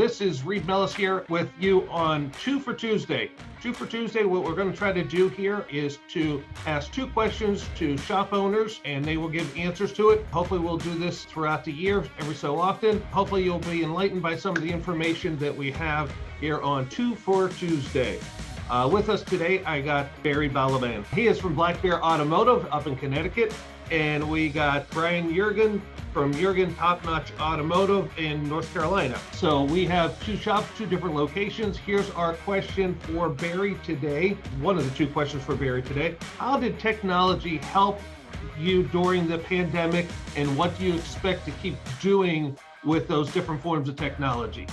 This is Reed Mellis here with you on Two for Tuesday. Two for Tuesday, what we're going to try to do here is to ask two questions to shop owners, and they will give answers to it. Hopefully we'll do this throughout the year, every so often. Hopefully you'll be enlightened by some of the information that we have here on Two for Tuesday. With us today, I got Barry Balaban. He is from Black Bear Automotive up in Connecticut. And we got Brian Jurgen from Jurgen Top Notch Automotive in North Carolina. So we have two shops, two different locations. Here's our question for Barry today. One of the two questions for Barry today. How did technology help you during the pandemic, and what do you expect to keep doing with those different forms of technology?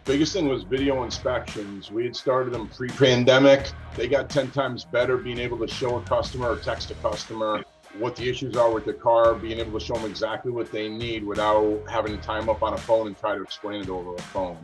Biggest thing was video inspections. We had started them pre-pandemic. They got 10 times better being able to show a customer or text a customer what the issues are with the car, being able to show them exactly what they need without having to time up on a phone and try to explain it over a phone.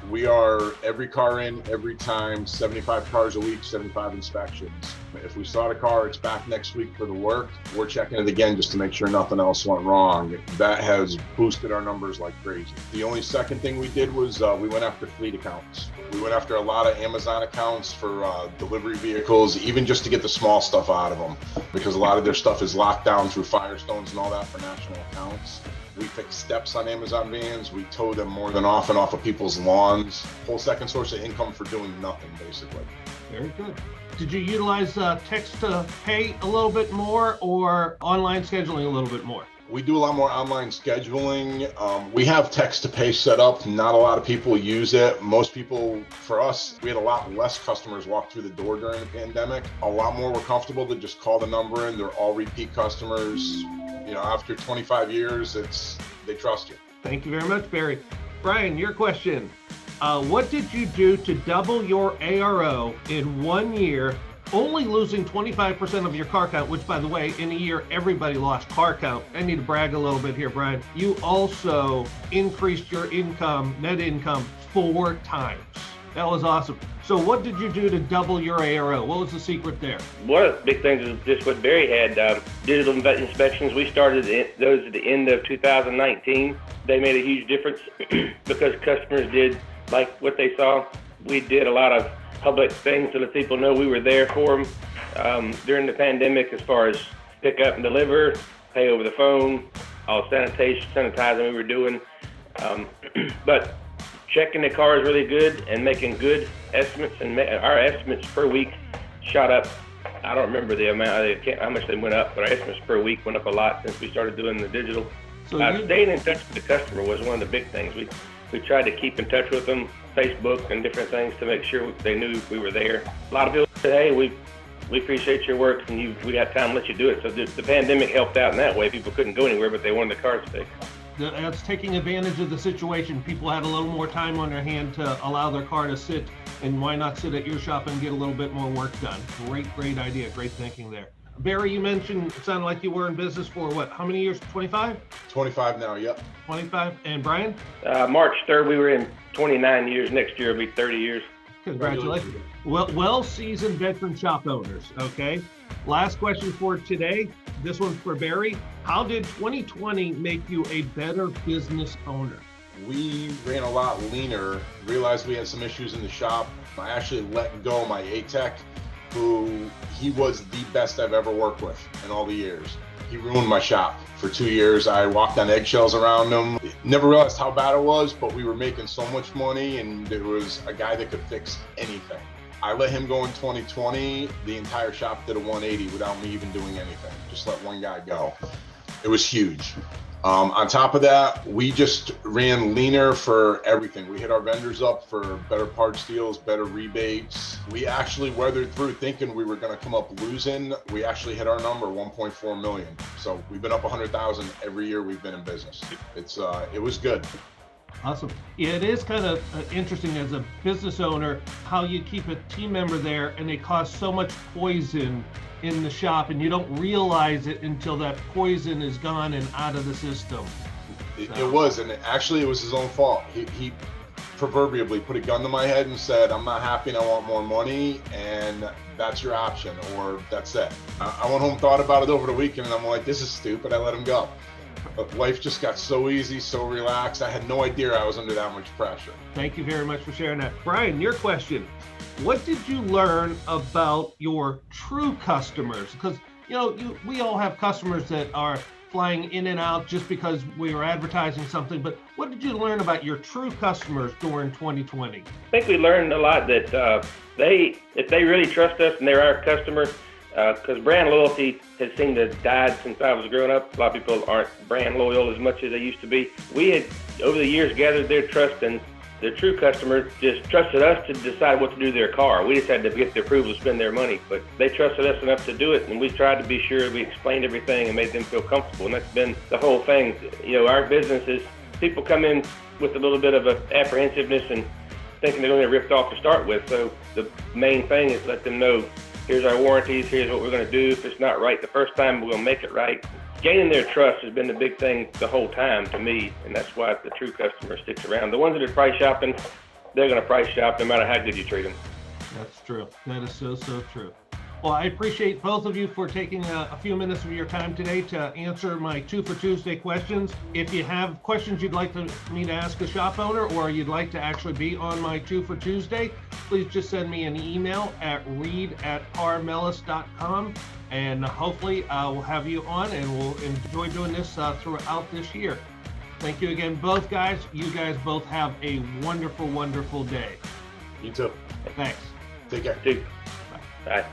We are every car in, every time, 75 cars a week, 75 inspections. If we saw the car, it's back next week for the work. We're checking it again just to make sure nothing else went wrong. That has boosted our numbers like crazy. The only second thing we did was we went after fleet accounts. We went after a lot of Amazon accounts for delivery vehicles, even just to get the small stuff out of them, because a lot of their stuff is locked down through Firestones and all that for national accounts. We fix steps on Amazon vans. We tow them more than often off of people's lawns. Whole second source of income for doing nothing, basically. Very good. Did you utilize text to pay a little bit more, or online scheduling a little bit more? We do a lot more online scheduling. We have text to pay set up. Not a lot of people use it. Most people, for us, we had a lot less customers walk through the door during the pandemic. A lot more were comfortable to just call the number in. They're all repeat customers. You know, after 25 years, they trust you. Thank you very much, Barry. Brian, your question. What did you do to double your ARO in 1 year, only losing 25% of your car count, which, by the way, in a year, everybody lost car count. I need to brag a little bit here, Brian. You also increased your income, net income, 4 times. That was awesome. So what did you do to double your ARO? What was the secret there? One of the big things is just what Barry had, digital inspections. We started those at the end of 2019. They made a huge difference because customers did like what they saw. We did a lot of public things to let people know we were there for them during the pandemic, as far as pick up and deliver, pay over the phone, all sanitizing we were doing. But checking the cars really good and making good estimates, and our estimates per week shot up. I don't remember the amount, how much they went up, but our estimates per week went up a lot since we started doing the digital. So staying in touch with the customer was one of the big things. We tried to keep in touch with them, Facebook and different things, to make sure they knew we were there. A lot of people say, hey, we appreciate your work, and we got time to let you do it. So the pandemic helped out in that way. People couldn't go anywhere, but they wanted the cars fixed. That's taking advantage of the situation. People had a little more time on their hand to allow their car to sit, and why not sit at your shop and get a little bit more work done? Great idea, great thinking there. Barry, you mentioned it sounded like you were in business for what, how many years? 25? 25 now, yep. 25. And Brian? March 3rd, we were in 29 years. Next year will be 30 years. Congratulations. Well-seasoned veteran shop owners, okay? Last question for today. This one's for Barry. How did 2020 make you a better business owner? We ran a lot leaner, realized we had some issues in the shop. I actually let go my A-Tech, who he was the best I've ever worked with in all the years. He ruined my shop for 2 years. I walked on eggshells around him. Never realized how bad it was, but we were making so much money, and there was a guy that could fix anything. I let him go in 2020. The entire shop did a 180 without me even doing anything. Just let one guy go. It was huge. On top of that, we just ran leaner for everything. We hit our vendors up for better parts deals, better rebates. We actually weathered through thinking we were going to come up losing. We actually hit our number, 1.4 million. So we've been up 100,000 every year we've been in business. It was good. Awesome. Yeah, it is kind of interesting as a business owner how you keep a team member there and they cause so much poison in the shop, and you don't realize it until that poison is gone and out of the system. It was, and actually it was his own fault. He proverbially put a gun to my head and said, I'm not happy and I want more money, and that's your option, or that's it. I went home, thought about it over the weekend, and I'm like, this is stupid. I let him go. Life just got so easy, so relaxed. I had no idea I was under that much pressure. Thank you very much for sharing that. Brian, your question. What did you learn about your true customers? Because, we all have customers that are flying in and out just because we were advertising something, but what did you learn about your true customers during 2020? I think we learned a lot that if they really trust us and they're our customer, because brand loyalty has seemed to have died since I was growing up. A lot of people aren't brand loyal as much as they used to be. We had, over the years, gathered their trust, and their true customers just trusted us to decide what to do to their car. We just had to get the approval to spend their money, but they trusted us enough to do it, and we tried to be sure we explained everything and made them feel comfortable, and that's been the whole thing. Our business is, people come in with a little bit of apprehensiveness and thinking they're going to get ripped off to start with, so the main thing is let them know, here's our warranties, here's what we're going to do. If it's not right the first time, we're going to make it right. Gaining their trust has been the big thing the whole time to me, and that's why the true customer sticks around. The ones that are price shopping, they're going to price shop no matter how good you treat them. That's true. That is so, so true. Well, I appreciate both of you for taking a few minutes of your time today to answer my 2 for Tuesday questions. If you have questions you'd like me to ask a shop owner, or you'd like to actually be on my 2 for Tuesday, please just send me an email at reed@parmelis.com, and hopefully we'll have you on and we'll enjoy doing this throughout this year. Thank you again, both guys. You guys both have a wonderful, wonderful day. You too. Thanks. Take care. Bye.